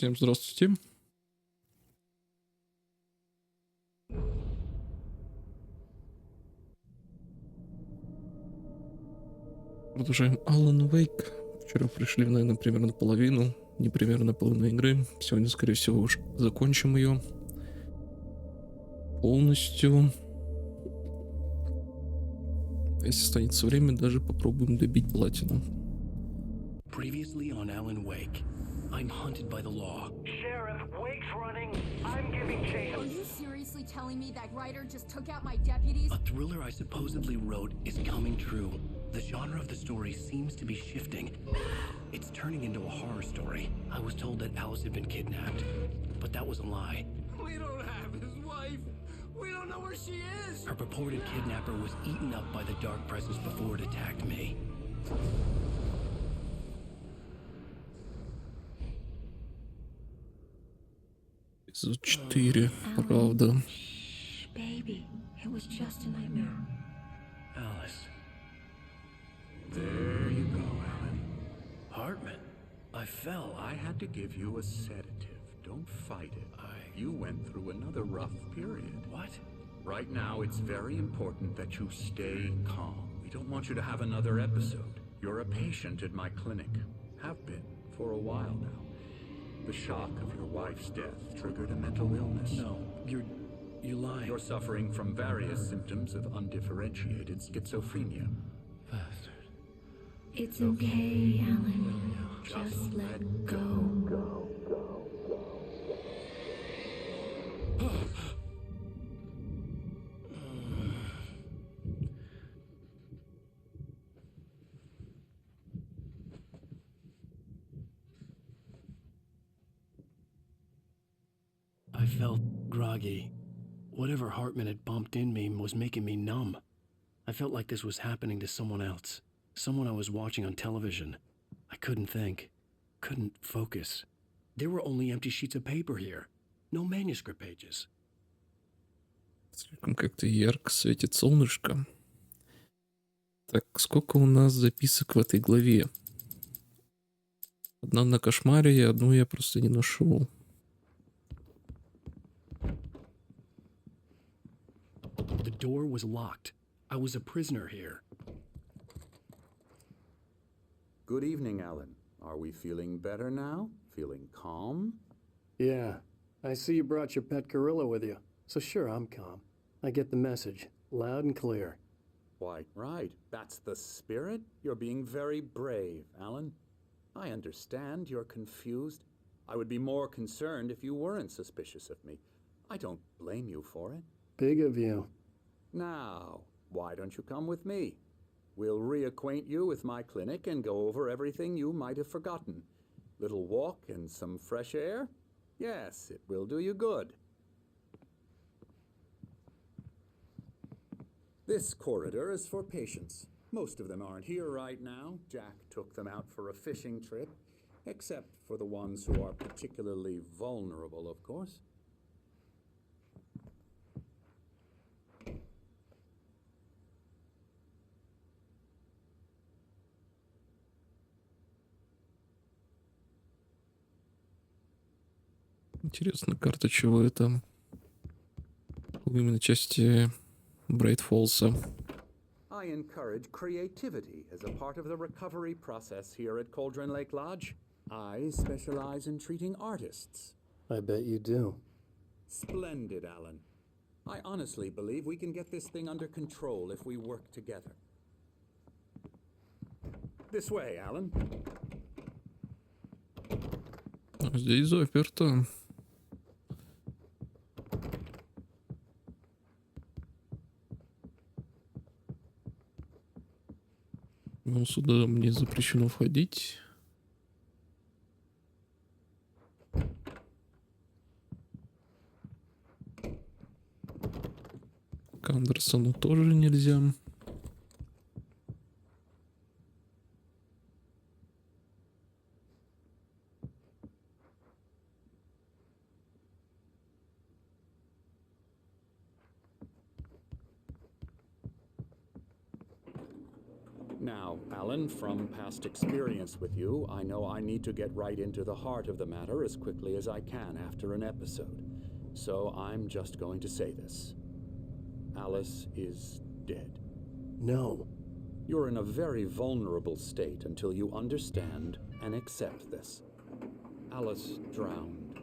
Всем здравствуйте. Продолжаем Алан Вейк. Вчера пришли, наверное, примерно половину. Не примерно половину игры. Сегодня, скорее всего, уж закончим ее полностью. Если останется время, даже попробуем добить платину. Previously on Alan Wake, I'm hunted by the law. Sheriff, Wake's running. I'm giving chase. Are you seriously telling me that writer just took out my deputies? A thriller I supposedly wrote is coming true. The genre of the story seems to be shifting. It's turning into a horror story. I was told that Alice had been kidnapped, but that was a lie. We don't have his wife. We don't know where she is. Her purported kidnapper was eaten up by the dark presence before it attacked me. Эпизод 4, правда. Shh, baby. It was just a nightmare. Alice. There you go, Alan. Hartman. I fell. I had to give you a sedative. Don't fight it. You went through another rough period. What? Right now, it's very important that you stay calm. We don't want you to have another episode. You're a patient at my clinic. Have been for a while now. The shock of your wife's death triggered a mental illness. No, you're lying. You're suffering from various symptoms of undifferentiated schizophrenia. Bastard. It's okay, Alan. Just let go. I felt groggy. Whatever Hartman had bumped in me was making me numb. I felt like this was happening to someone else. Someone I was watching on television. I couldn't think. Couldn't focus. There were only empty sheets of paper here. No manuscript pages. Слишком как-то ярко светит солнышко. Так, сколько у нас записок в этой главе? Одна на кошмаре, одну я просто не нашел. The door was locked. I was a prisoner here. Good evening, Alan. Are we feeling better now? Feeling calm? Yeah, I see you brought your pet gorilla with you. So sure, I'm calm. I get the message, loud and clear. Why, right. That's the spirit. You're being very brave, Alan. I understand you're confused. I would be more concerned if you weren't suspicious of me. I don't blame you for it. Big of you. Now, why don't you come with me? We'll reacquaint you with my clinic and go over everything you might have forgotten. Little walk and some fresh air? Yes, it will do you good. This corridor is for patients. Most of them aren't here right now. Jack took them out for a fishing trip, except for the ones who are particularly vulnerable, of course. Интересно, карта чего это? Именно части Брайт Фоллса. I encourage creativity as a part of the recovery process here at Cauldron Lake Lodge. I specialize in treating artists. I bet you do. Splendid, Alan. I honestly believe we can get this thing under control if we work together. This way, Alan. Здесь заперто. Ну, сюда мне запрещено входить. К Андерсону тоже нельзя. Now, Alan, from past experience with you, I know I need to get right into the heart of the matter as quickly as I can after an episode. So I'm just going to say this. Alice is dead. No. You're in a very vulnerable state until you understand and accept this. Alice drowned,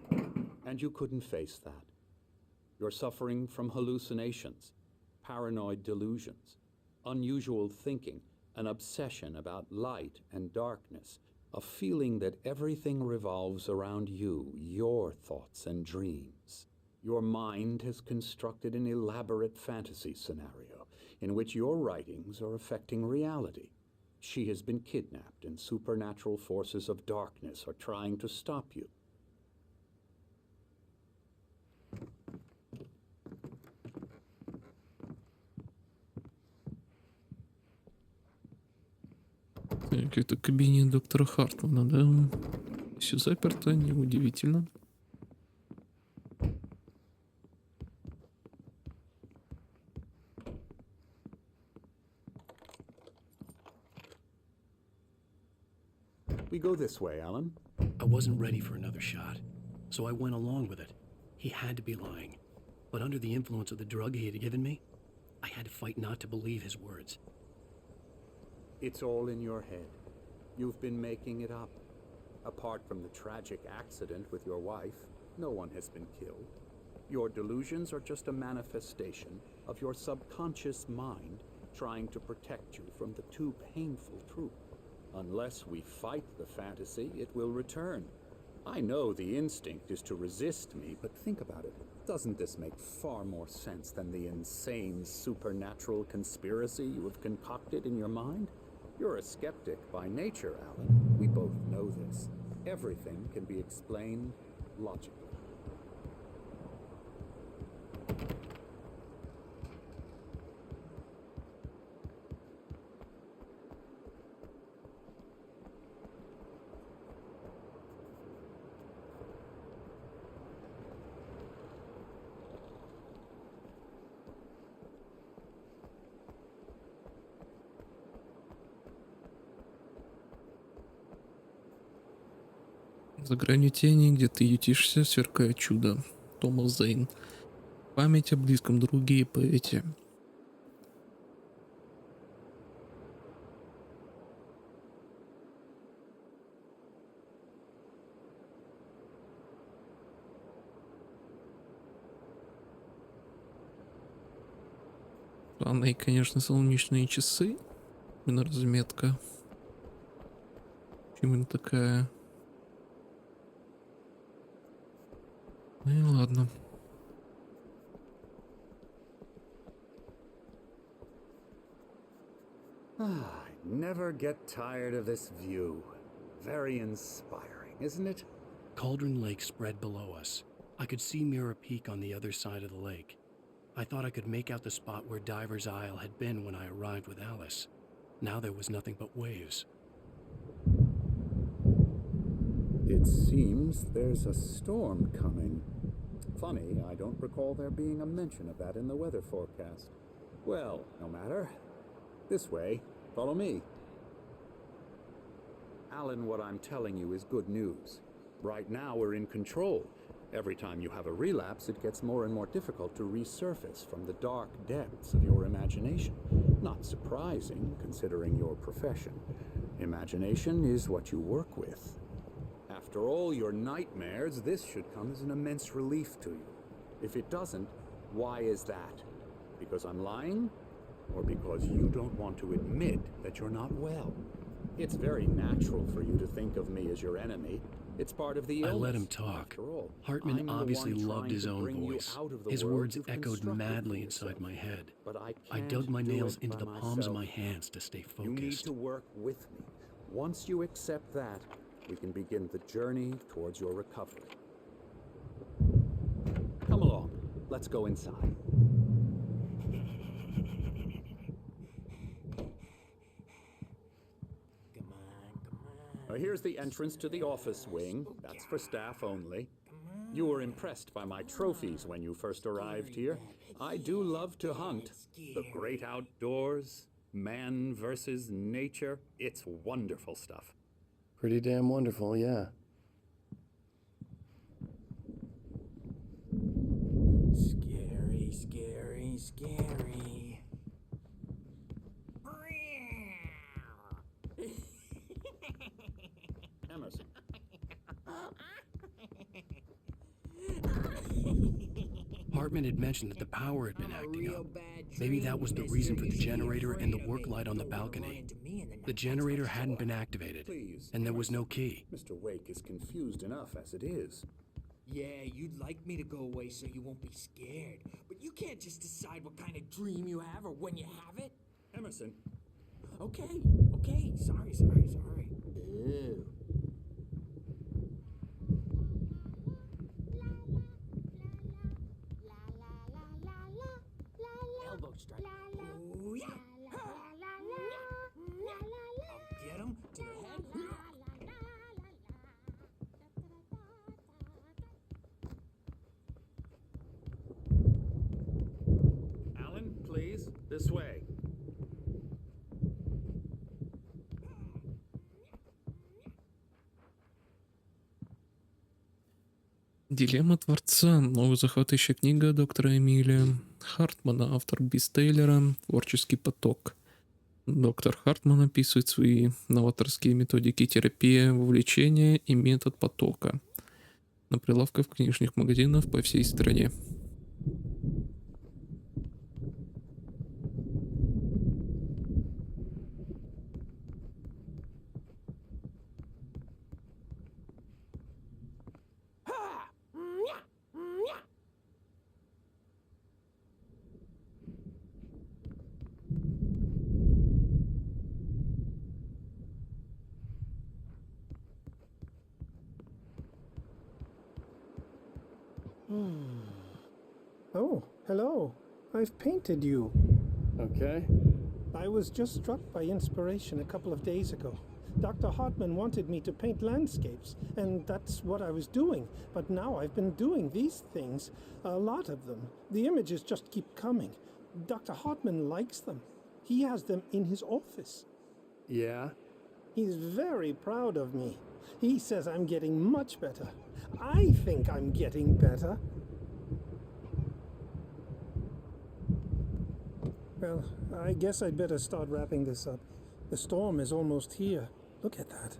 and you couldn't face that. You're suffering from hallucinations, paranoid delusions, unusual thinking, an obsession about light and darkness, a feeling that everything revolves around you, your thoughts and dreams. Your mind has constructed an elaborate fantasy scenario in which your writings are affecting reality. She has been kidnapped, and supernatural forces of darkness are trying to stop you. Так, это кабинет доктора Хартмана, да? Все заперто, неудивительно. We go this way, Alan. I wasn't ready for another shot, so I went along with it. He had to be lying. But under the influence of the drug he had given me, I had to fight not to believe his words. It's all in your head. You've been making it up. Apart from the tragic accident with your wife, no one has been killed. Your delusions are just a manifestation of your subconscious mind trying to protect you from the too painful truth. Unless we fight the fantasy, it will return. I know the instinct is to resist me, but think about it. Doesn't this make far more sense than the insane supernatural conspiracy you have concocted in your mind? You're a skeptic by nature, Alan. We both know this. Everything can be explained logically. За гранью тени, где ты ютишься, сверкает чудо. Томас Зейн. Память о близком друге и поэте. Странные, конечно, солнечные часы. Именно разметка. Именно такая. Ну и ладно. I never get tired of this view. Very inspiring, isn't it? Cauldron Lake spread below us. I could see Mirror Peak on the other side of the lake. I thought I could make out the spot where Diver's Isle had been when I arrived with Alice. Now there was nothing but waves. It seems there's a storm coming. Funny, I don't recall there being a mention of that in the weather forecast. Well, no matter. This way. Follow me. Alan, what I'm telling you is good news. Right now we're in control. Every time you have a relapse, it gets more and more difficult to resurface from the dark depths of your imagination. Not surprising, considering your profession. Imagination is what you work with. After all your nightmares, this should come as an immense relief to you. If it doesn't, why is that? Because I'm lying? Or because you don't want to admit that you're not well? It's very natural for you to think of me as your enemy. It's part of the illness. I let him talk. After all, Hartman I'm the obviously one loved trying his to own bring you voice. out of the His world words you've echoed constructed madly for inside yourself. my head. But I can't dug my do nails it into by the palms of myself. my hands to stay You need focused. to work with me. Once you accept that, we can begin the journey towards your recovery. Come along. Let's go inside. Here's the entrance to the office wing. That's for staff only. You were impressed by my trophies when you first arrived here. I do love to hunt. The great outdoors, Man versus nature. It's wonderful stuff. Pretty damn wonderful, yeah. Scary, scary, scary. Emerson. Hartman had mentioned that the power had been acting up. Maybe that was the reason for the generator and the work light on the balcony. The generator hadn't been activated, Please, and there was no key. Mr. Wake is confused enough as it is. Yeah, you'd like me to go away so you won't be scared. But you can't just decide what kind of dream you have or when you have it. Emerson. Okay, okay, sorry. Ew. Elbow strike. Ooh, yeah. Get him to the head. Alan, please, this way. Дилемма Творца. Новая захватывающая книга доктора Эмиля Хартмана, автор бестселлера «Творческий поток». Доктор Хартман описывает свои новаторские методики терапии, вовлечения и метод потока на прилавках книжных магазинов по всей стране. Oh, hello. I've painted you. Okay. I was just struck by inspiration a couple of days ago. Dr. Hartman wanted me to paint landscapes, and that's what I was doing. But now I've been doing these things, a lot of them. The images just keep coming. Dr. Hartman likes them. He has them in his office. Yeah? He's very proud of me. He says I'm getting much better. I think I'm getting better. Well, I guess I'd better start wrapping this up. The storm is almost here. Look at that.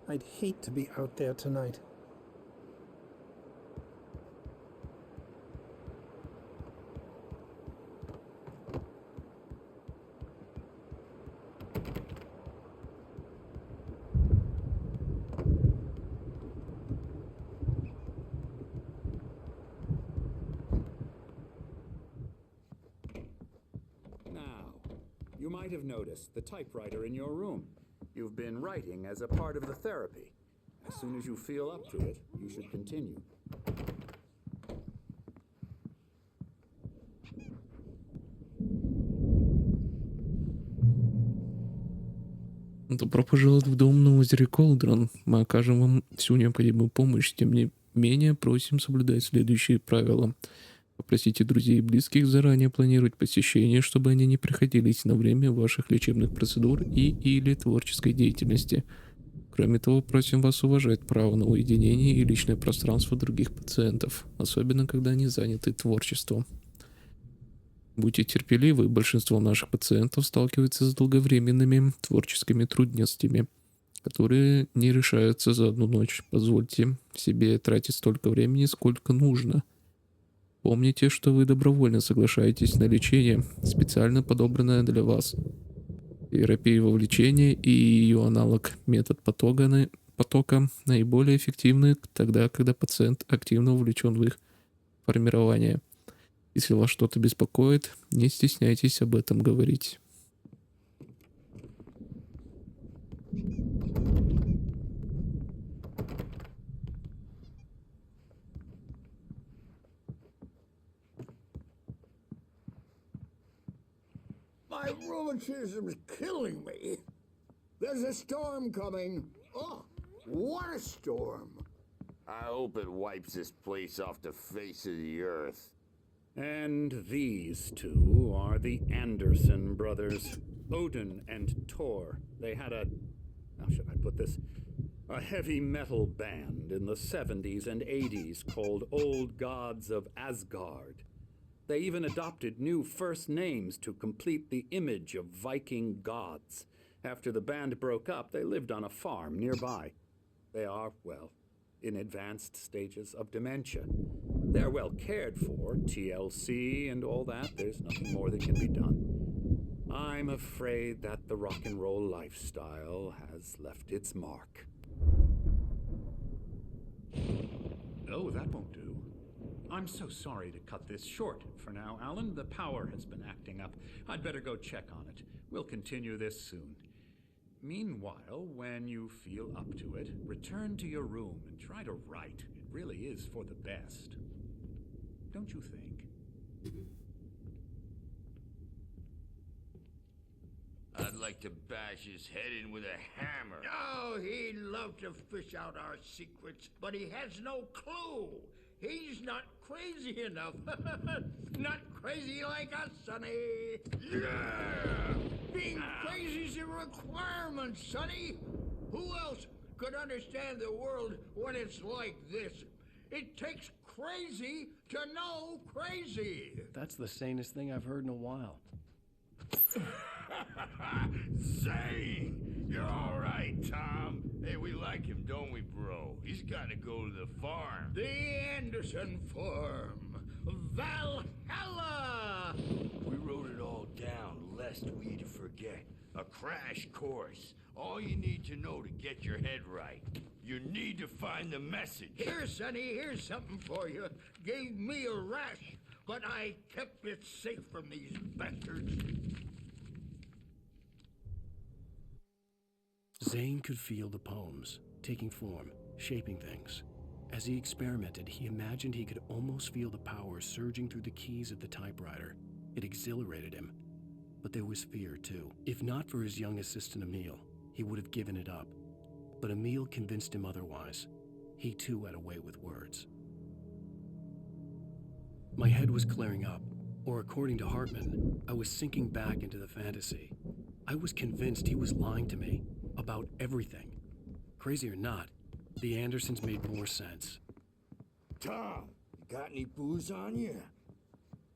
I'd hate to be out there tonight. You might have noticed the typewriter in your room. You've been writing as a part of the therapy. As soon as you feel up to it, you should continue. Добро пожаловать в дом на озере Колдрон. Мы окажем вам всю необходимую помощь. Тем не менее, просим соблюдать следующие правила. Попросите друзей и близких заранее планировать посещение, чтобы они не приходились на время ваших лечебных процедур или творческой деятельности. Кроме того, просим вас уважать право на уединение и личное пространство других пациентов, особенно когда они заняты творчеством. Будьте терпеливы, большинство наших пациентов сталкиваются с долговременными творческими трудностями, которые не решаются за одну ночь. Позвольте себе тратить столько времени, сколько нужно. Помните, что вы добровольно соглашаетесь на лечение, специально подобранное для вас. Терапия вовлечения и ее аналог метод потока наиболее эффективны тогда, когда пациент активно вовлечен в их формирование. Если вас что-то беспокоит, не стесняйтесь об этом говорить. My rheumatism's killing me. There's a storm coming. Oh, what a storm. I hope it wipes this place off the face of the earth. And these two are the Anderson brothers. Odin and Thor. They had a, how should I put this? A heavy metal band in the 70s and 80s called Old Gods of Asgard. They even adopted new first names to complete the image of Viking gods. After the band broke up, they lived on a farm nearby. They are, well, in advanced stages of dementia. They're well cared for, TLC and all that. There's nothing more that can be done. I'm afraid that the rock and roll lifestyle has left its mark. Oh, that won't do. I'm so sorry to cut this short for now, Alan. The power has been acting up. I'd better go check on it. We'll continue this soon. Meanwhile, when you feel up to it, return to your room and try to write. It really is for the best. Don't you think? I'd like to bash his head in with a hammer. Oh, he'd love to fish out our secrets, but he has no clue. He's not crazy enough. Not crazy like us, Sonny. Yeah! Being crazy's a requirement, Sonny. Who else could understand the world when it's like this? It takes crazy to know crazy. That's the sanest thing I've heard in a while. Zane! You're all right, Tom. Hey, we like him, don't we, bro? He's got to go to the farm. The Anderson Farm. Valhalla! We wrote it all down, lest we forget. A crash course. All you need to know to get your head right. You need to find the message. Here, Sonny, here's something for you. Gave me a rash, but I kept it safe from these bastards. Zane could feel the poems, taking form, shaping things. As he experimented, he imagined he could almost feel the power surging through the keys of the typewriter. It exhilarated him. But there was fear, too. If not for his young assistant Emil, he would have given it up. But Emil convinced him otherwise. He, too, had a way with words. My head was clearing up, or according to Hartman, I was sinking back into the fantasy. I was convinced he was lying to me about everything. Crazy or not, the Andersons made more sense. Tom, you got any booze on you?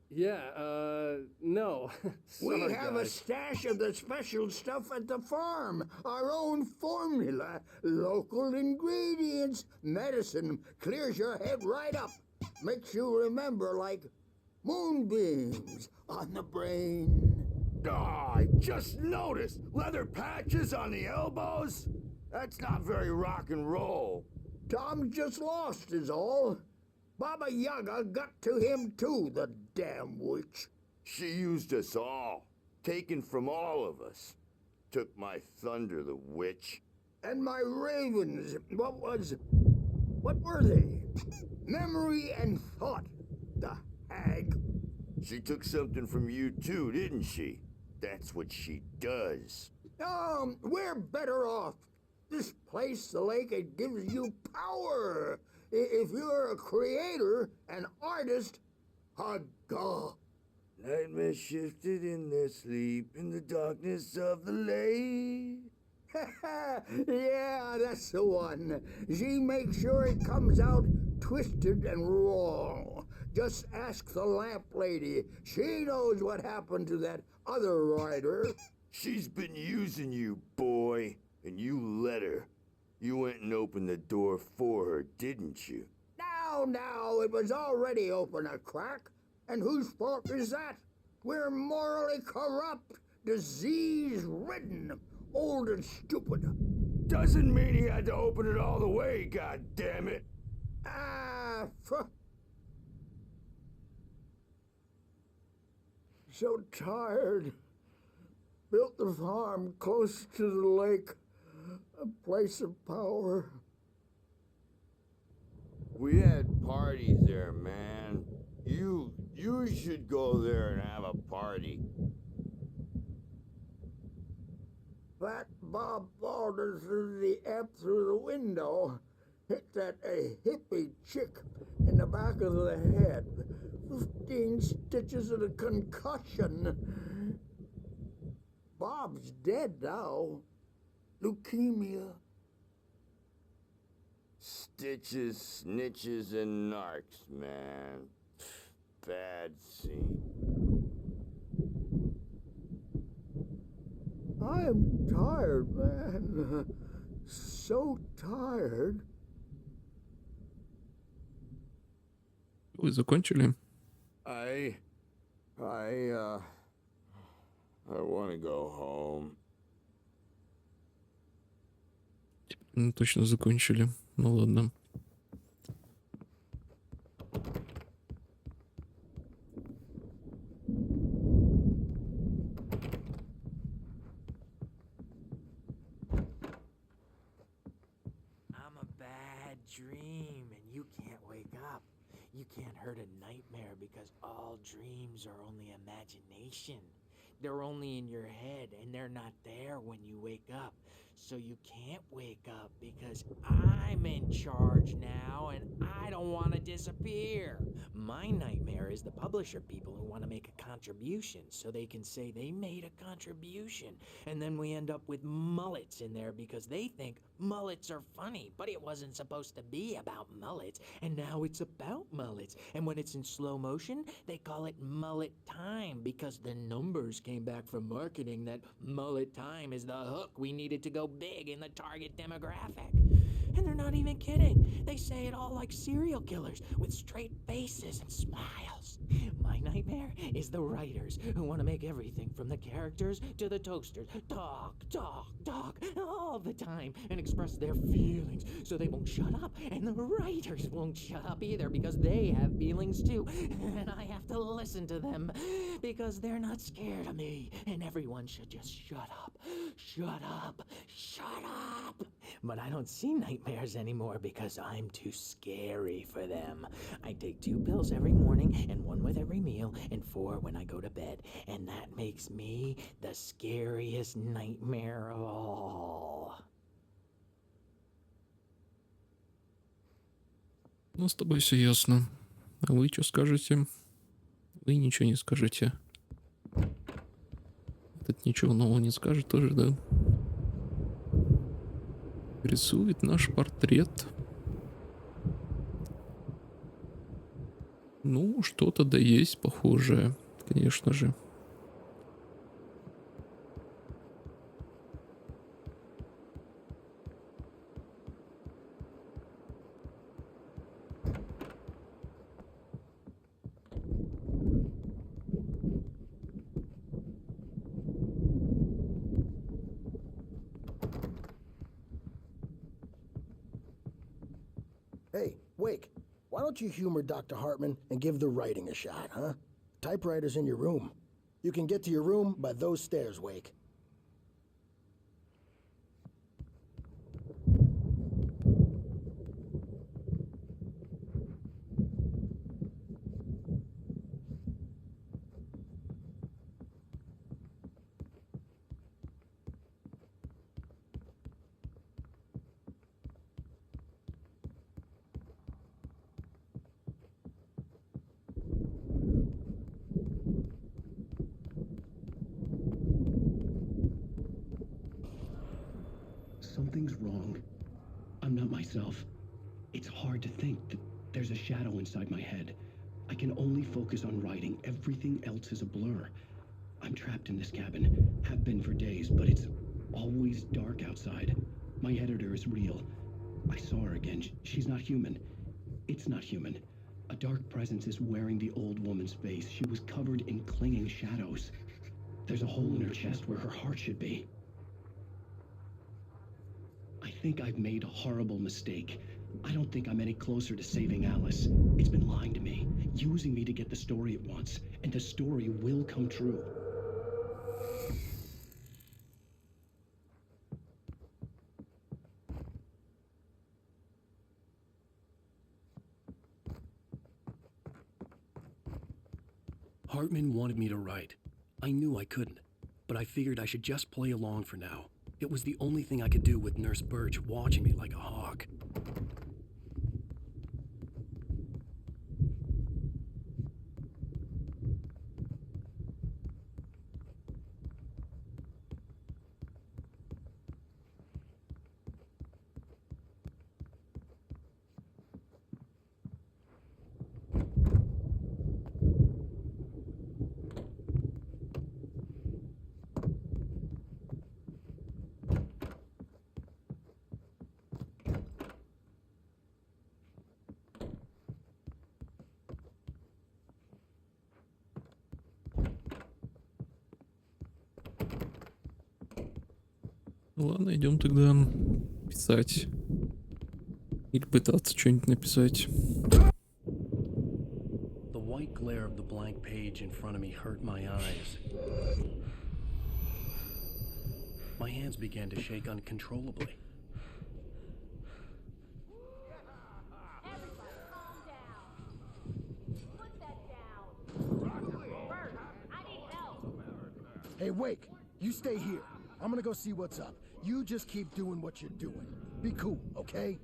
Yeah, no. We Sorry, have a guys. stash of the special stuff at the farm. Our own formula. Local ingredients. Medicine clears your head right up. Makes you remember like moonbeams on the brain. Oh, I just noticed. Leather patches on the elbows? That's not very rock and roll. Tom just lost is all. Baba Yaga got to him too, the damn witch. She used us all. Taken from all of us. Took my thunder, the witch. And my ravens, what were they? Memory and thought, the hag. She took something from you too, didn't she? That's what she does. We're better off. This place, the lake, it gives you power. If you're a creator, an artist, a god. Nightmare shifted in their sleep in the darkness of the lake. Yeah, that's the one. She makes sure it comes out twisted and wrong. Just ask the lamp lady. She knows what happened to that other writer. She's been using you, boy, and you let her. You went and opened the door for her, didn't you? Now, it was already open a crack. And whose fault is that? We're morally corrupt, disease-ridden, old and stupid. Doesn't mean he had to open it all the way, goddammit. So tired. Built the farm close to the lake. A place of power. We had parties there, man. You should go there and have a party. Fat Bob Balders threw the F through the window. Hit that hippie chick in the back of the head. 15 stitches of a concussion. Bob's dead now. Leukemia. Stitches, snitches, and narcs, man. Bad scene. I am tired, man. So tired. Вы закончили? I want to go home. Ну, точно закончили. Ну ладно. I'm a bad dream, and you can't wake up. You can't hurt a nightmare because all dreams are only imagination. They're only in your head, and they're not there when you wake up. So you can't wake up because I'm in charge now, and I don't want to disappear. My nightmare is the publisher people who want to make a contribution so they can say they made a contribution. And then we end up with mullets in there because they think mullets are funny, but it wasn't supposed to be about mullets, and now it's about mullets. And when it's in slow motion, they call it mullet time because the numbers came back from marketing that mullet time is the hook we needed to go big in the target demographic. And they're not even kidding. They say it all like serial killers with straight faces and smiles. My nightmare is the writers who want to make everything from the characters to the toasters talk all the time and express their feelings so they won't shut up. And the writers won't shut up either because they have feelings too. And I have to listen to them because they're not scared of me. And everyone should just shut up. Shut up. Shut up. But I don't see nightmares anymore because I'm too scary for them. I take 2 pills every morning and 1 with every meal and 4 when I go to bed. And that makes me the scariest nightmare of all. Ну, с тобой все ясно. А вы что скажете? Вы ничего не скажете. Этот ничего нового не скажет тоже, да? Рисует наш портрет. Ну, что-то да есть похожее, конечно же. Hey, Wake, why don't you humor Dr. Hartman and give the writing a shot, huh? Typewriter's in your room. You can get to your room by those stairs, Wake. Something's wrong. I'm not myself. It's hard to think that there's a shadow inside my head. I can only focus on writing. Everything else is a blur. I'm trapped in this cabin. Have been for days, but it's always dark outside. My editor is real. I saw her again. She's not human. It's not human. A dark presence is wearing the old woman's face. She was covered in clinging shadows. There's a hole in her chest where her heart should be. I think I've made a horrible mistake. I don't think I'm any closer to saving Alice. It's been lying to me, using me to get the story it wants, and the story will come true. Hartman wanted me to write. I knew I couldn't, but I figured I should just play along for now. It was the only thing I could do with Nurse Birch watching me like a hawk. Ну ладно, идем тогда писать. Или пытаться что-нибудь написать. The white glare of the blank page in front of me hurt my eyes. My hands began to shake uncontrollably. Hey, Wake, you stay here. I'm gonna go see what's up. You just keep doing what you're doing. Be cool, okay?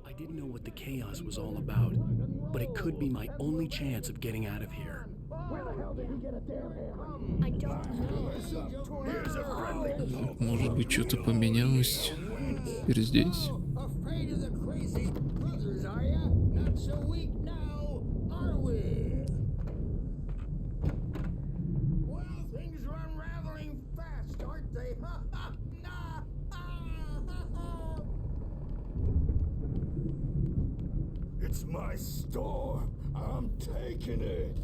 I didn't know what the chaos was all about, but it could be my only chance of getting out of here. Where the hell did he get a damn hammer? I don't know. Here's a friendly. Может быть, что-то поменялось. Теперь здесь. Afraid of the crazy brothers, are ya? Not so weak now, are we? Well, things are unraveling fast, aren't they? Ha ha! Nah! It's my store. I'm taking it.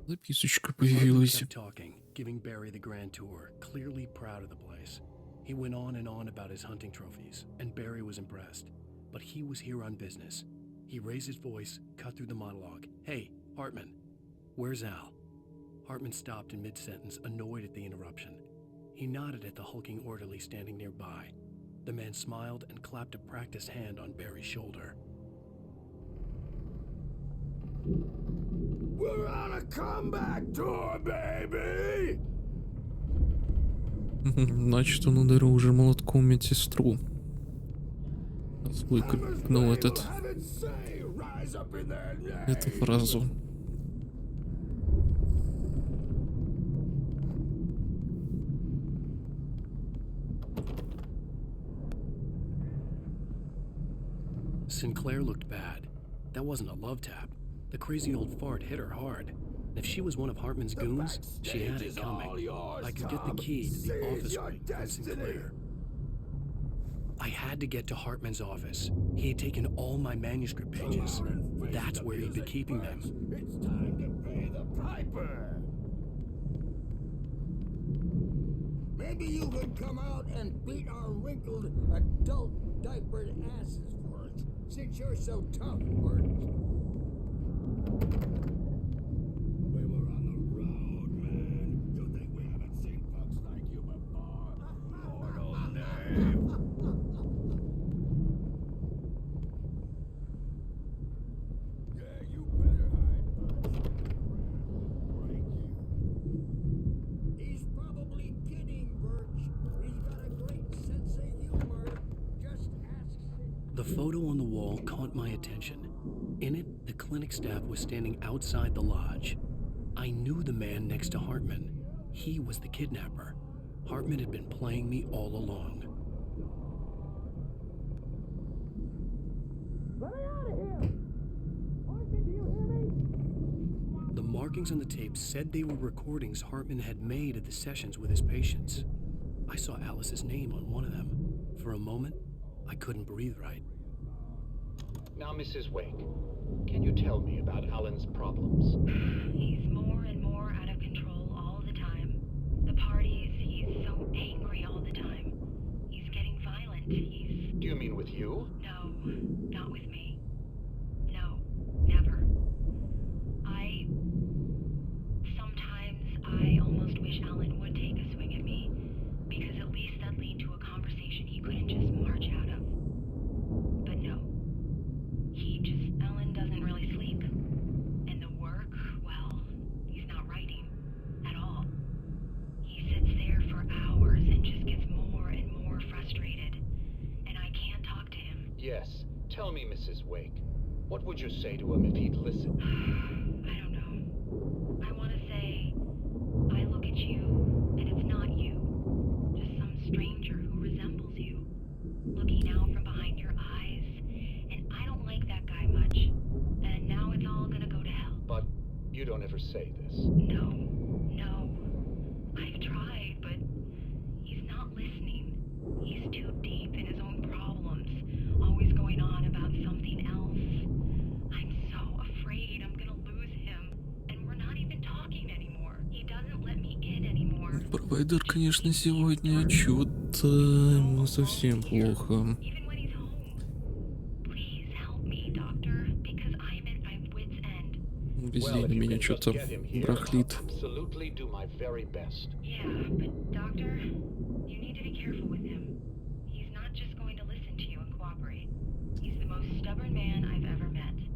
Записочка Martin появилась. kept talking, giving Barry the grand tour, clearly proud of the place. He went on and on about his hunting trophies, and Barry was impressed. But he was here on business. He raised his voice, cut through the monologue. Hey, Hartman, where's Al? Hartman stopped in mid-sentence, annoyed at the interruption. He nodded at the hulking orderly standing nearby. The man smiled and clapped a practiced hand on Barry's shoulder. We're on a comeback tour, baby! Значит, он ударил уже молотком медсестру. Выкрикнул эту фразу. Sinclair looked bad. That wasn't a love tap. The crazy old fart hit her hard. If she was one of Hartman's goons, she had it coming. I could get the key to the office suite from Sinclair. I had to get to Hartman's office. He had taken all my manuscript pages. That's where he'd been keeping them. It's time to pay the piper! Maybe you could come out and beat our wrinkled adult diapered asses for us, since you're so tough, Bert. We were on the road, man. You think we haven't seen folks like you before? Mortal knave! Yeah, you better hide, Bert. Break you. He's probably kidding, Birch. He's got a great sense of humor. Just ask Sid. The photo on the wall caught my attention. In it, the clinic staff was standing outside the lodge. I knew the man next to Hartman. He was the kidnapper. Hartman had been playing me all along. Let me out of here! Archie, do you hear me? The markings on the tape said they were recordings Hartman had made at the sessions with his patients. I saw Alice's name on one of them. For a moment, I couldn't breathe right. Now, Mrs. Wake, can you tell me about Alan's problems? He's more and more out of control all the time. The parties, he's so angry all the time. He's getting violent. Do you mean with you? No, not with me. No, never. Sometimes I almost wish Alan would take a swing at me, because at least that'd lead to a conversation he couldn't just march out of. But no. Alan doesn't really sleep. And the work, well, he's not writing at all. He sits there for hours and just gets more and more frustrated. And I can't talk to him. Yes. Tell me, Mrs. Wake. What would you say to him if he'd listen? I don't know. I want to say, I look at you, and it's not you. Just some stranger who resembles you. Looking out from behind your eyes. And I don't like that guy much. And now it's all gonna go to hell. But you don't ever say this. No. I've tried, but he's not listening. He's too deep in his own problems, always going on about something else. I'm so afraid I'm gonna lose him, and we're not even talking anymore. He does Райдер, конечно, сегодня что-то ему совсем плохо. Везде на меня что-то брахлит.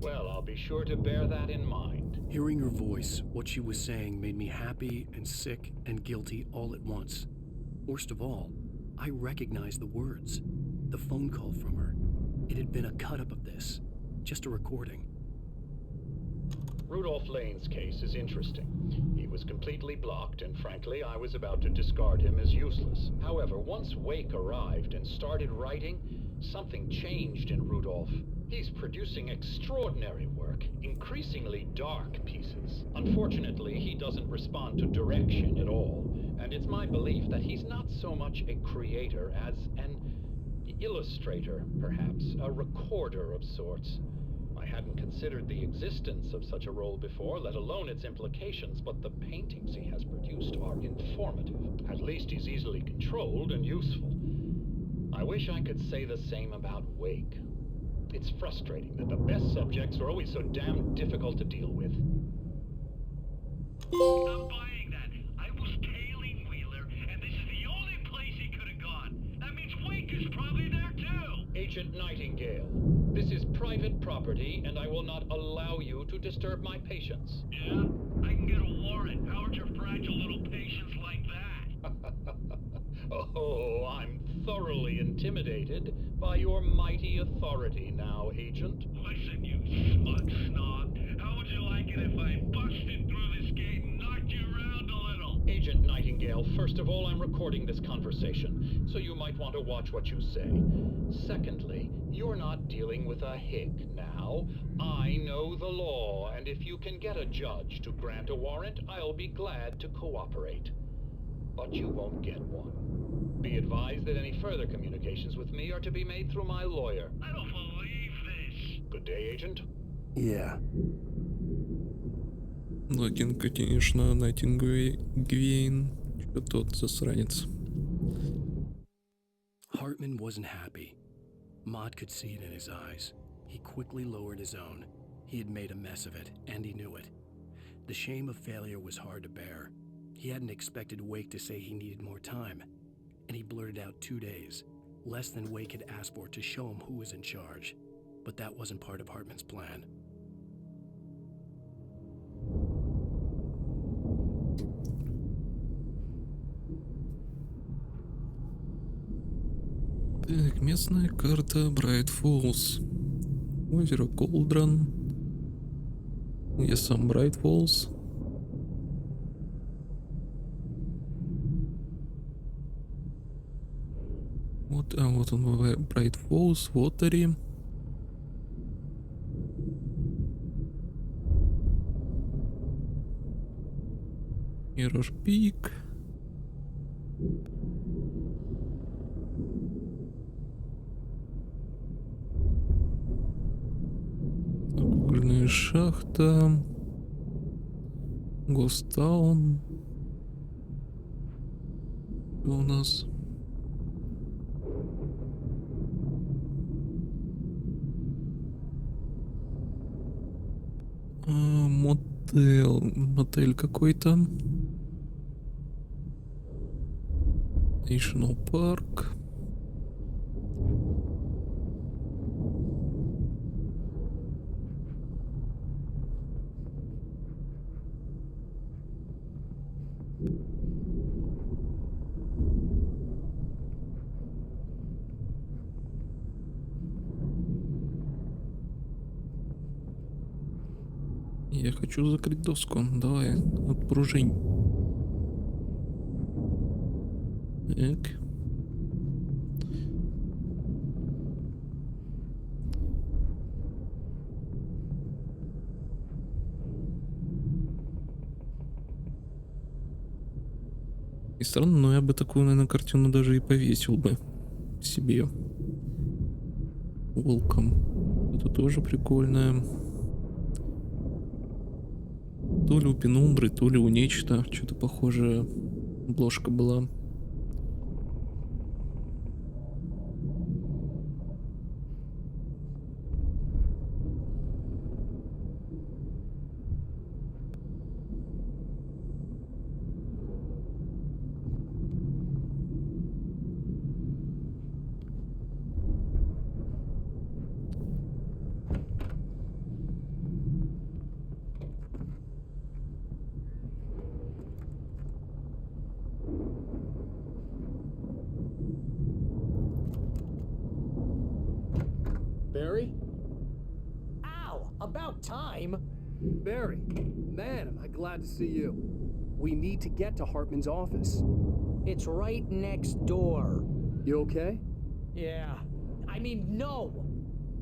Well, I'll be sure to bear that in mind. Hearing her voice, what she was saying made me happy and sick and guilty all at once. Worst of all, I recognized the words. The phone call from her. It had been a cut-up of this. Just a recording. Rudolph Lane's case is interesting. He was completely blocked, and frankly, I was about to discard him as useless. However, once Wake arrived and started writing, something changed in Rudolph. He's producing extraordinary work, increasingly dark pieces. Unfortunately, he doesn't respond to direction at all, and it's my belief that he's not so much a creator as an illustrator, perhaps, a recorder of sorts. I hadn't considered the existence of such a role before, let alone its implications, but the paintings he has produced are informative. At least he's easily controlled and useful. I wish I could say the same about Wake. It's frustrating that the best subjects are always so damn difficult to deal with. I'm buying that. I was tailing Wheeler, and this is the only place he could have gone. That means Wake is probably there too. Agent Nightingale, this is private property, and I will not allow you to disturb my patients. Yeah? I can get a warrant. How's your fragile little patience like that? Oh, I'm thoroughly intimidated by your mighty authority now, Agent. Listen, you smug snob. How would you like it if I busted through this gate and knocked you around a little? Agent Nightingale, first of all, I'm recording this conversation, so you might want to watch what you say. Secondly, you're not dealing with a hick now. I know the law, and if you can get a judge to grant a warrant, I'll be glad to cooperate. But you won't get one. Be advised that any further communications with me are to be made through my lawyer. I don't believe this. Good day, Agent. Yeah. Логинка, конечно, Найтингвейн. Что тот засранец. Hartman wasn't happy. Maud could see it in his eyes. He quickly lowered his own. He had made a mess of it, and he knew it. The shame of failure was hard to bear. He hadn't expected Wake to say he needed more time, and he blurted out 2 days, less than Wake had asked for, to show him who was in charge. But that wasn't part of Hartman's plan. Так, местная карта Брайт Фоллс. Озеро Колдрон. Я сам Брайт Фоллс. Вот, вот он, Брайт Фоллс, Вотери. Мираж Пик. Угольная шахта. Гостаун. Что у нас? Мотель какой-то. National Park. Я хочу закрыть доску. Давай, отпружинь. Так. И странно, но я бы такую, наверное, картину даже и повесил бы себе. Волком. Это тоже прикольное. То ли у Пенумбры, то ли у нечто. Что-то похожее обложка была. Barry? Ow! About time! Barry, man, am I glad to see you. We need to get to Hartman's office. It's right next door. You okay? Yeah. I mean, no!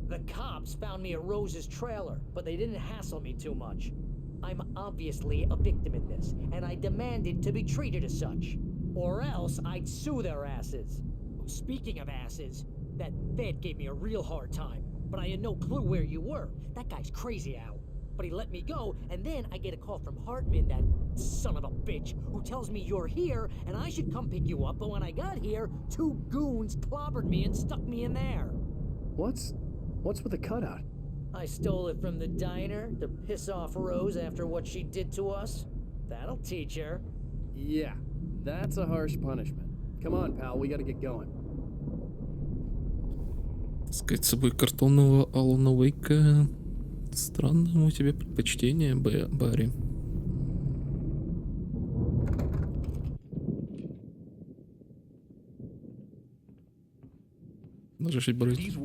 The cops found me at Rose's trailer, but they didn't hassle me too much. I'm obviously a victim in this, and I demanded to be treated as such. Or else I'd sue their asses. Speaking of asses, that Fed gave me a real hard time, but I had no clue where you were. That guy's crazy, Al. But he let me go, and then I get a call from Hartman, that son of a bitch, who tells me you're here, and I should come pick you up, but when I got here, 2 goons clobbered me and stuck me in there. What's with the cutout? I stole it from the diner to piss off Rose after what she did to us. That'll teach her. Yeah, that's a harsh punishment. Come on, pal, we gotta get going. Таскать с собой картонного Алана Уэйка. Странное у тебя предпочтение, Барри. Даже брать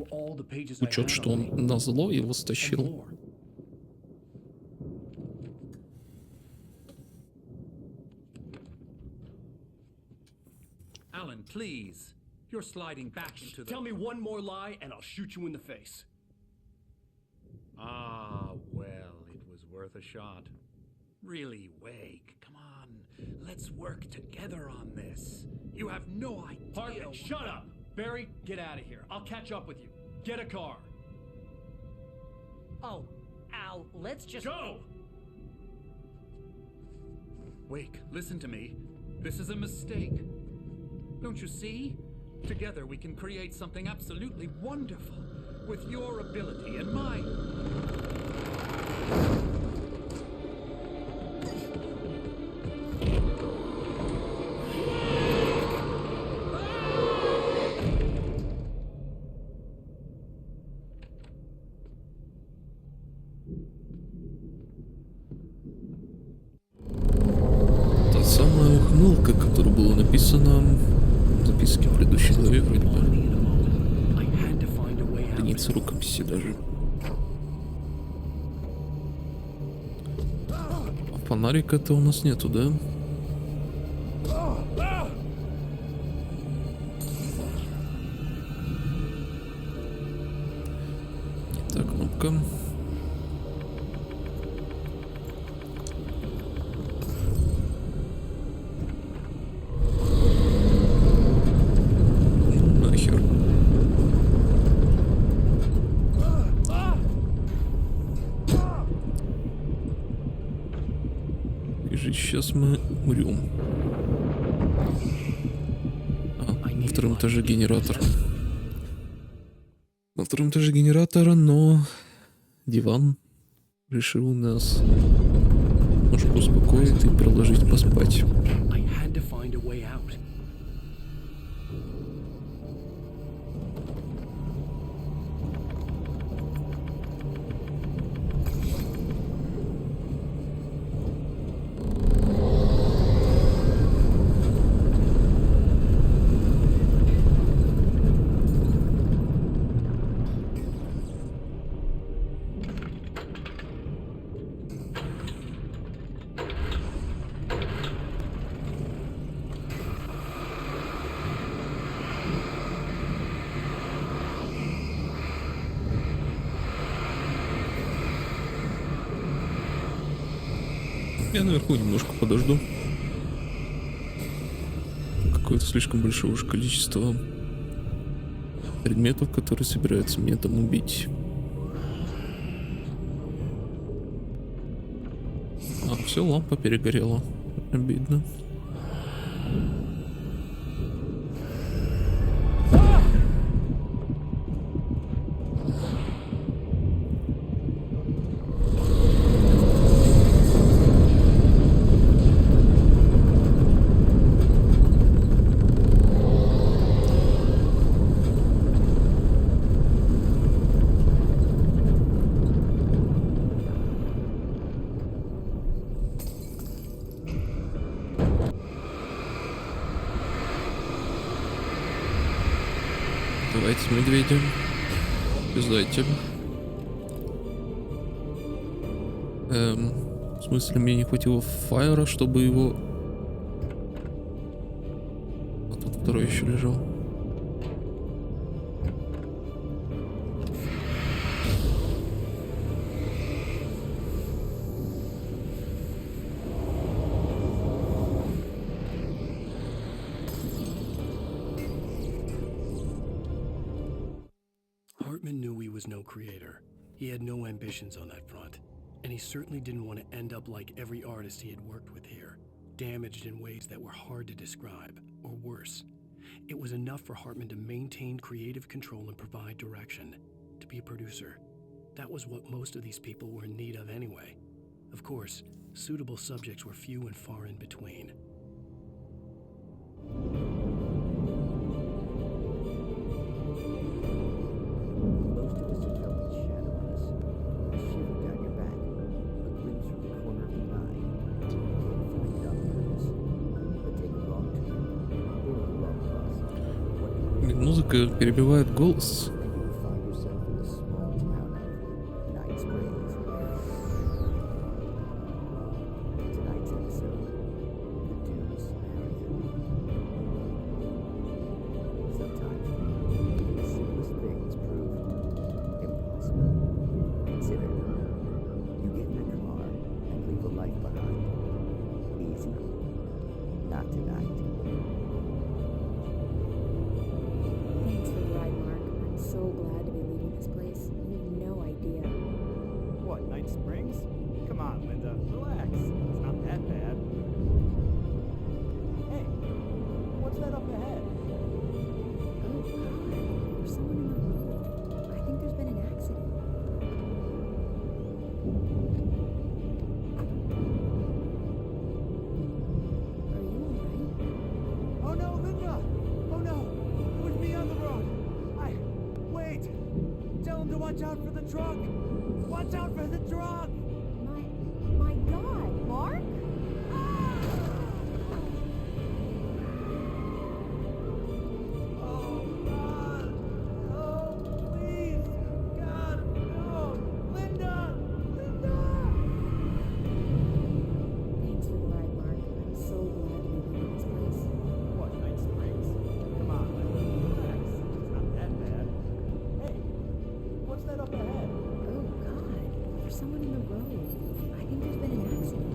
учет, что он на зло его стащил. Alan, please. You're sliding back into the... Tell me one more lie and I'll shoot you in the face. Ah, well, it was worth a shot. Really, Wake, come on. Let's work together on this. You have no idea... Hartman, shut up! Barry, get out of here. I'll catch up with you. Get a car. Oh, Al, let's just... Go! Wake, listen to me. This is a mistake. Don't you see? Together we can create something absolutely wonderful. With your ability and mine. Та самая ухмылка, которая была написана в записке в предыдущей главе, вроде бы. Граница рукописи даже. А фонарика-то у нас нету, да? Так, кнопка. Нахер. И же сейчас мы умрем. На втором этаже генератор. На втором этаже генератора, но диван решил нас немножко успокоить и продолжить поспать. Я наверху немножко подожду. Какое-то слишком большое уж количество предметов, которые собираются меня там убить. А, все, лампа перегорела. Обидно. Давайте с медведем. Обязательно. В смысле, мне не хватило фаера, чтобы его... А тут второй еще лежал. Hartman knew he was no creator. He had no ambitions on that front. And he certainly didn't want to end up like every artist he had worked with here, damaged in ways that were hard to describe, or worse. It was enough for Hartman to maintain creative control and provide direction, to be a producer. That was what most of these people were in need of anyway. Of course, suitable subjects were few and far in between. Музыка перебивает голос. Watch out for the truck! Watch out for the truck! My God, Mark? Oh, God! Oh, please! God, no! Linda! Linda! Thanks for the ride, Mark. I'm so glad to be leaving this place. What, Night Springs? Come on, Linda, relax. It's not that bad. Hey, what's that up ahead? Oh, God. There's someone in the road. I think there's been an accident.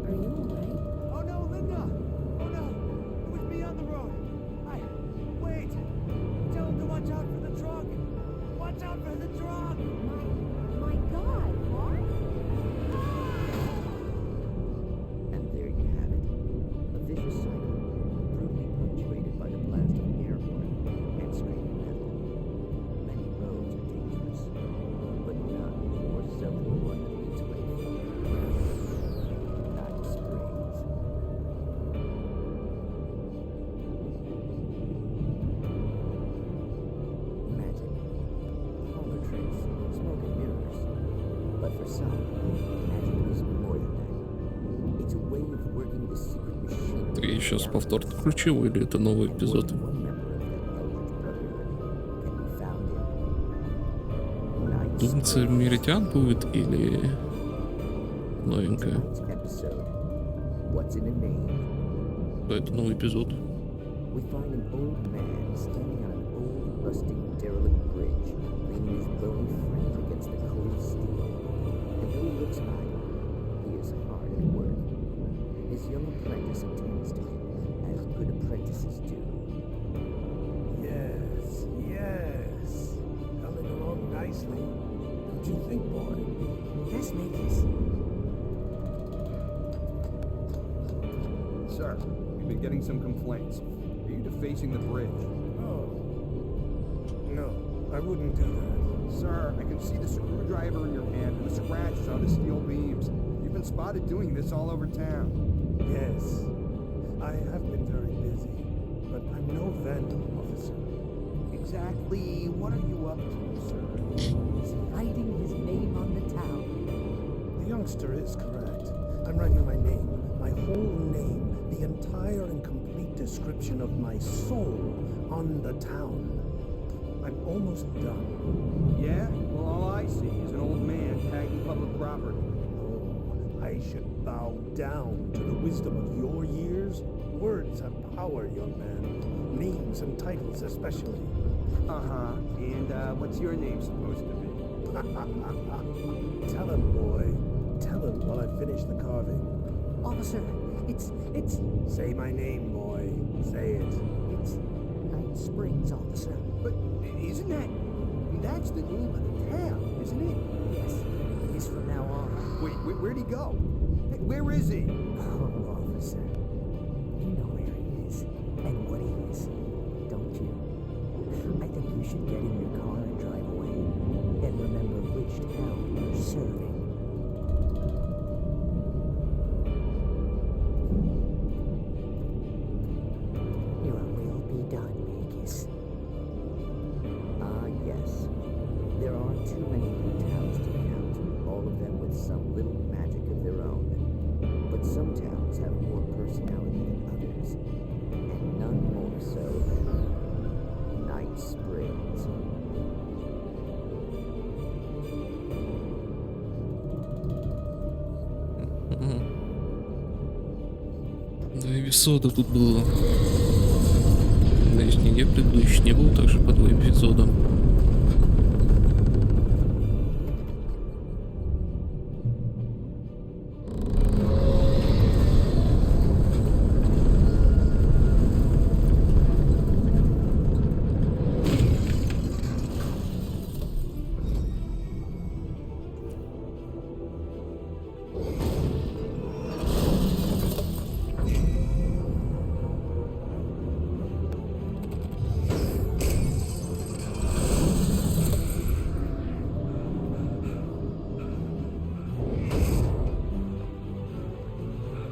Are you alright? Oh no, Linda! Oh no! It was me on the road! Wait! Tell him to watch out for the truck! Watch out for the truck! My God, Mark? And there you have it. A vicious cycle, brutally punctuated by the blast of an airborne and screaming metal. Many roads are dangerous, but none more so than the one that leads away from Night Springs. Magic, hunger tricks, smoke and mirrors. But for some, magic is more than that. It's a way of working the secret machine. Ты сейчас повтор включил или это новый эпизод? Думается, Миритян будет или новенькая? What's in a name? Да, это новый эпизод. We find an old man standing on an old, rusting, derelict bridge, leaning his bony frame against the cold steel. And though he looks idle, he is hard at work. His young apprentice attends to him, as good apprentices do. Yes, yes. Coming along nicely. Don't you think, boy? Yes, Magus. Sir, we've been getting some complaints. Are you defacing the bridge? Oh. No, I wouldn't do that. Sir, I can see the screwdriver in your hand and the scratches on the steel beams. You've been spotted doing this all over town. Yes, I have been very busy, but I'm no vandal, officer. Exactly what are you up to, sir? He's writing his name on the town. The youngster is correct. I'm writing my name whole name, the entire and complete description of my soul on the town. I'm almost done. Yeah? Well, all I see is an old man tagging public property. Oh, I should bow down to the wisdom of your years. Words have power, young man. Names and titles especially. Uh-huh. And, what's your name supposed to be? Tell him, boy. Tell him while I finish the carving. Officer, it's... Say my name, boy. Say it. It's Night Springs, officer. But isn't that... That's the name of the town, isn't it? Yes, it is from now on. Wait, where'd he go? Hey, where is he? Oh, officer. You know where he is and what he is, don't you? I think you should get in your car and drive away and remember which town you're serving. Your will be done, Magus. Ah, yes. There aren't too many new towns to count, all of them with some little magic of their own. But some towns have more personality than others, and none more so than Night Springs. Да, и эпизода тут было. Надеюсь, нигде предыдущий не было, также по 2 эпизода.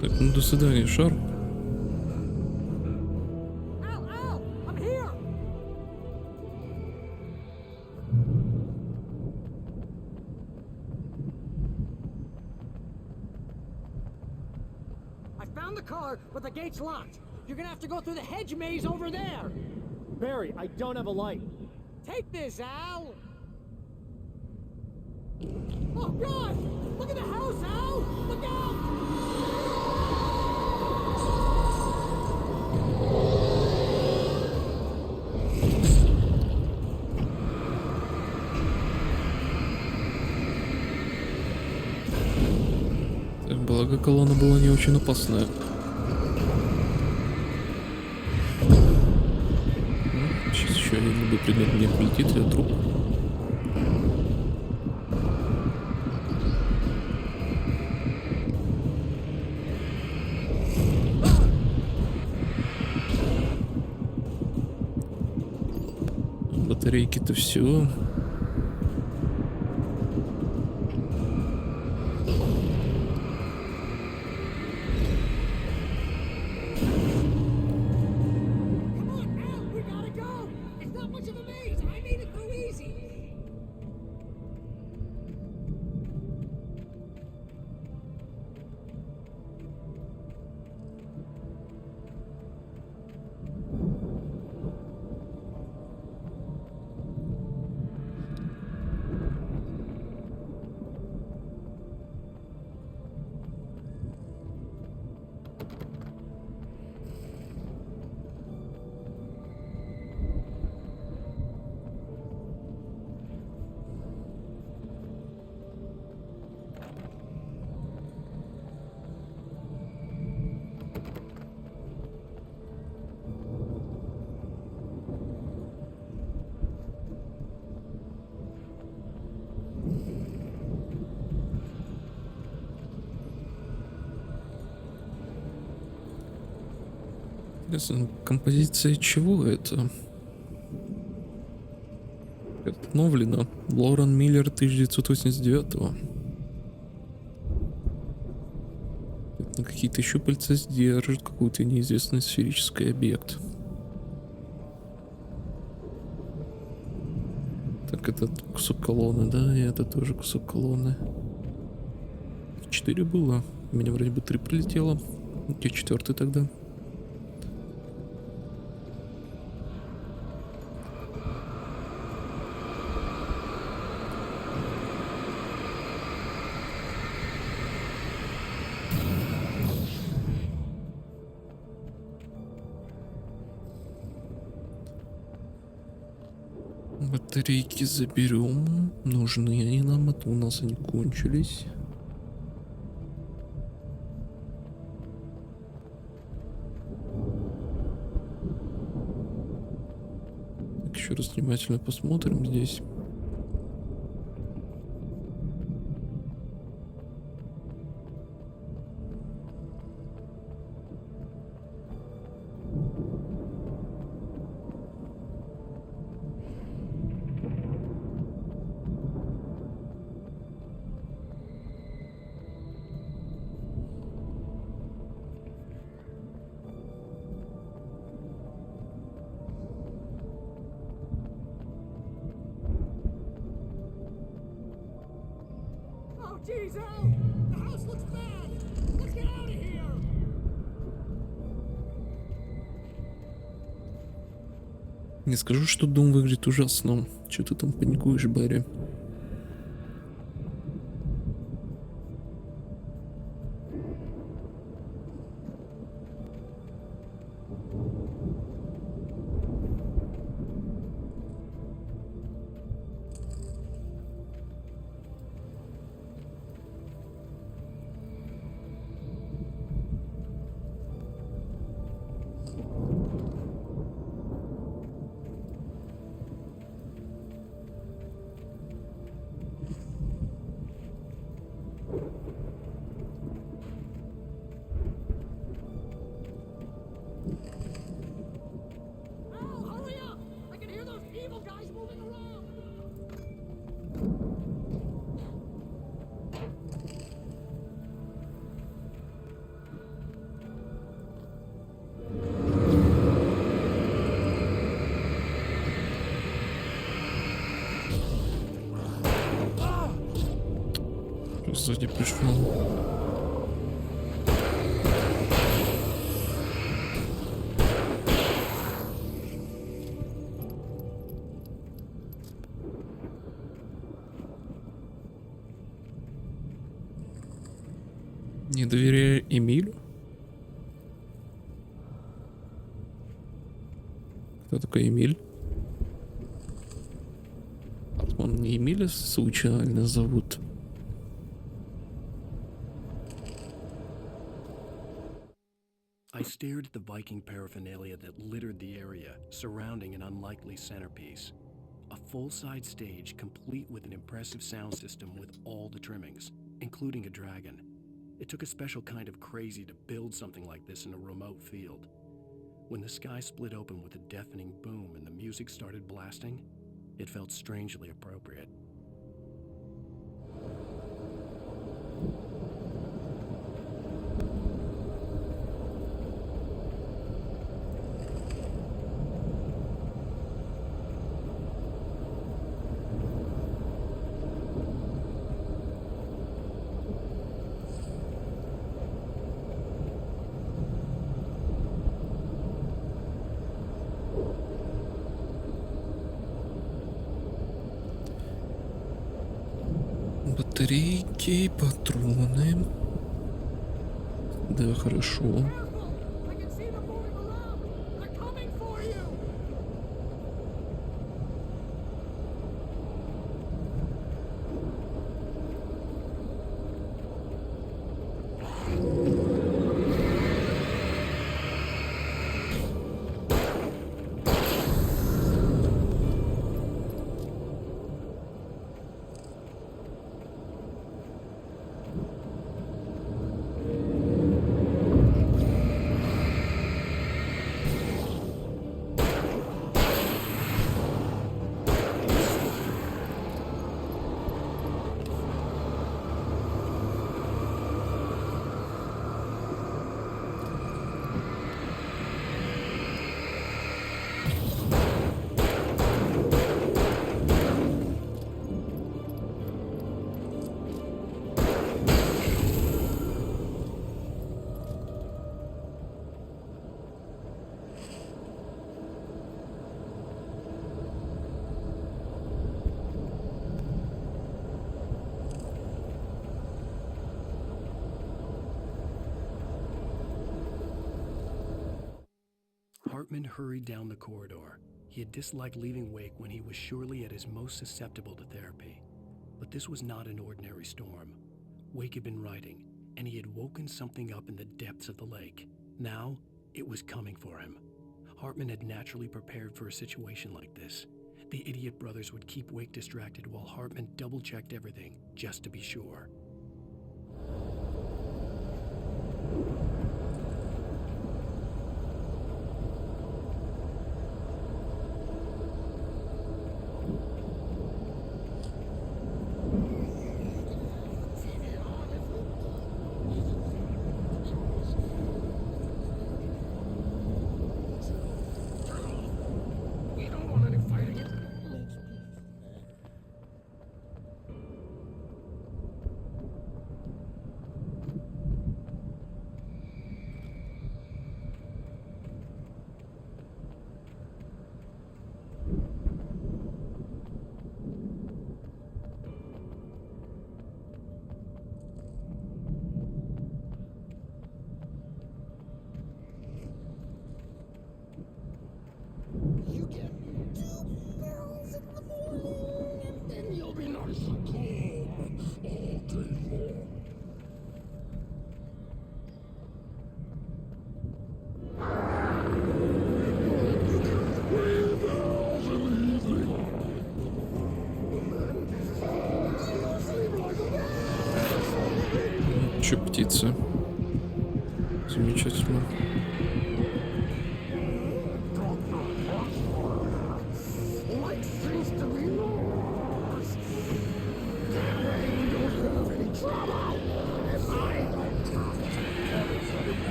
Так, ну до свидания, Шар. Al, I'm here! I found the car, but the gate's locked. You're gonna have to go through the hedge maze over there. Barry, I don't have a light. Take this, Al! Oh, God! Look at the house, Al! Look out! Так, благо колонна была не очень опасная. Сейчас еще один любой предмет мне прилетит, я труп. Батарейки-то все. Интересно, композиция чего это? Новлина. Лорен Миллер 1989-го. На какие-то щупальца сдержит какой-то неизвестный сферический объект. Так, это кусок колонны, да, и это тоже кусок колонны. 4 было. У меня вроде бы 3 прилетело. Где 4-й тогда? Батарейки заберем. Нужны они нам, а то у нас они кончились. Так, еще раз внимательно посмотрим здесь. Oh, geez, Al! The house looks bad! Let's get out of here! Не скажу, что дом выглядит ужасно. Че ты там паникуешь, Барри? Al, hurry up! I can hear those evil guys moving around! Сзади пришел. Не доверяю Эмилю? Кто такой Эмиль? Он не Эмиля случайно зовут? I stared at the Viking paraphernalia that littered the area, surrounding an unlikely centerpiece. A full-size stage complete with an impressive sound system with all the trimmings, including a dragon. It took a special kind of crazy to build something like this in a remote field. When the sky split open with a deafening boom and the music started blasting, it felt strangely appropriate. Батарейки, патроны. Да, хорошо. I can see them moving around! They're coming for you! Hartman hurried down the corridor. He had disliked leaving Wake when he was surely at his most susceptible to therapy. But this was not an ordinary storm. Wake had been writing, and he had woken something up in the depths of the lake. Now, it was coming for him. Hartman had naturally prepared for a situation like this. The idiot brothers would keep Wake distracted while Hartman double-checked everything, just to be sure. Че, птица? Замечательно.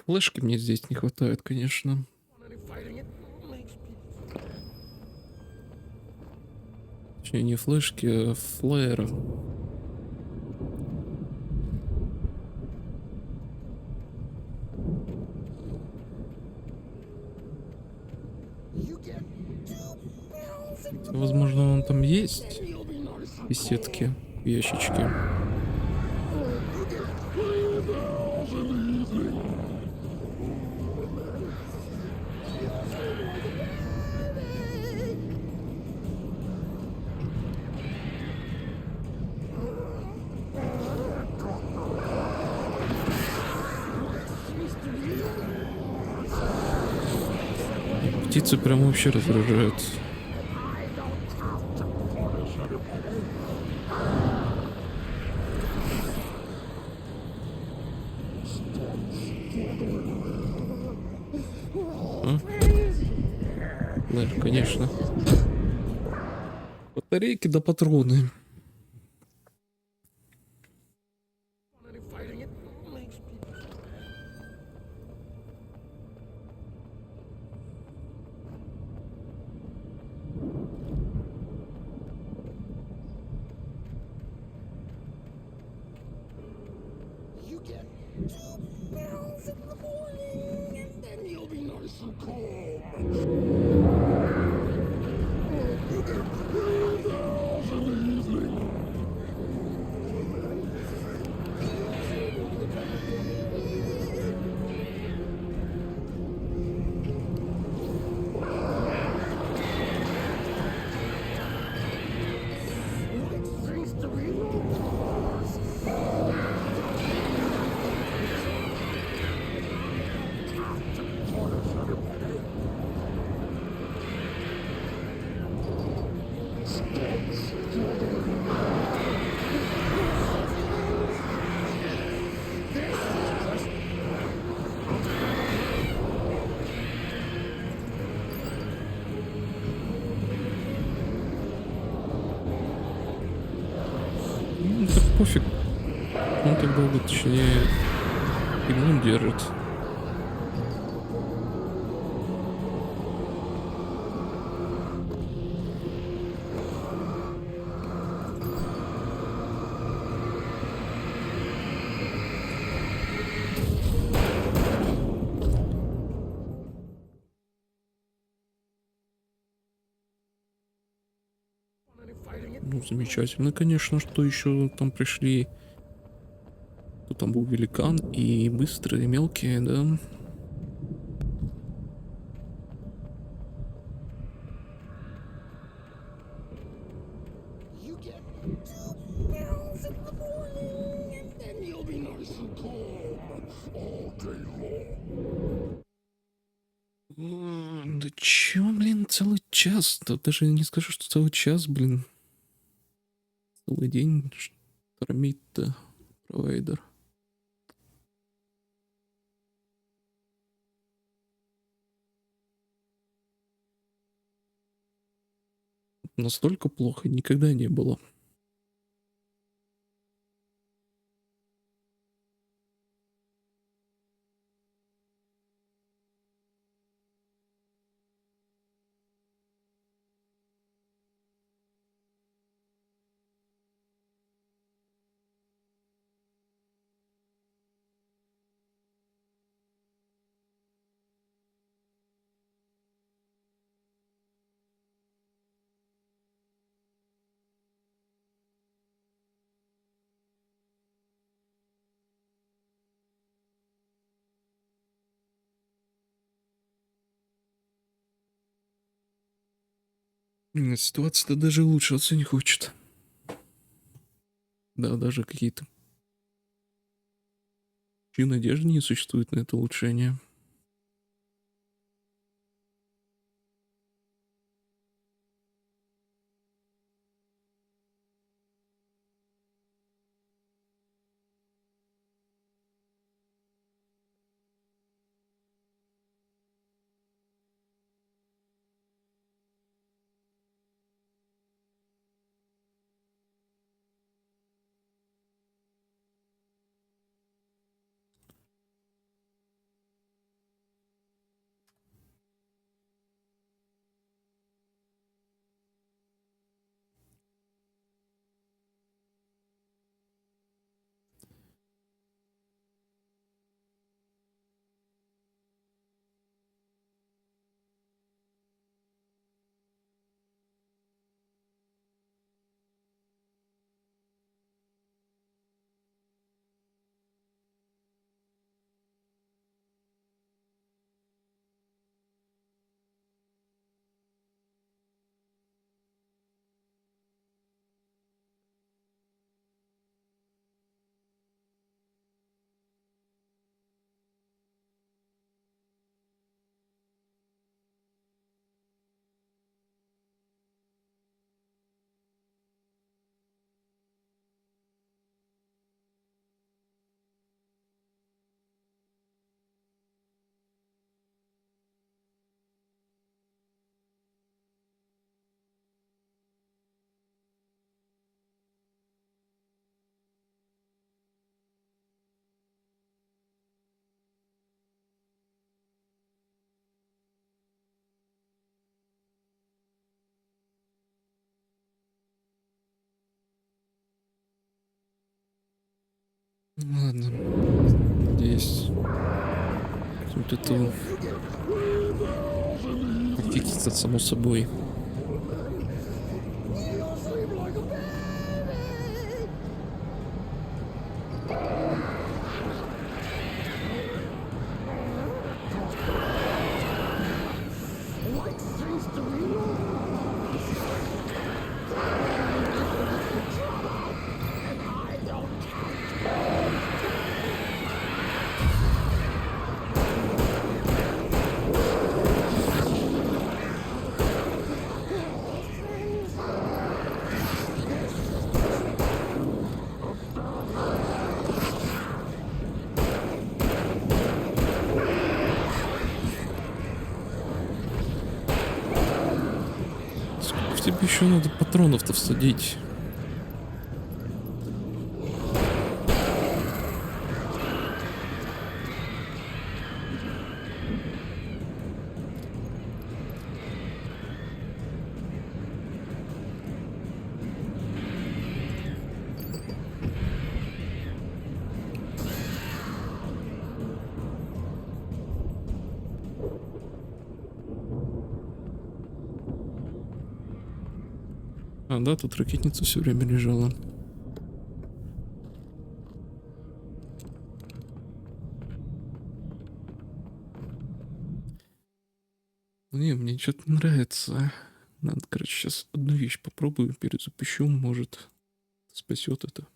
Флешки мне здесь не хватает, конечно. Точнее, не флешки, а флеера. Возможно, он там есть. Беседки, ящички. Птицы прям вообще раздражают. Да, конечно. Батарейки да патроны. Пофиг. Он так долго, точнее, игру держит. Ну, замечательно, конечно, что еще там пришли. Кто там был великан и быстрые, и мелкие, да? Да чё, блин, целый час? Да даже не скажу, что целый час, блин. Целый день штормит-то провайдер. Настолько плохо никогда не было. Ситуация-то даже улучшаться не хочет. Да, даже какие-то надежды не существует на это улучшение. Ладно. Здесь. Вот это фиксится само собой. Сколько в тебе еще надо патронов-то всадить? А, да, тут ракетница все время лежала. Не, мне что-то не нравится. Надо, короче, сейчас одну вещь попробую, перезапущу, может, спасет это.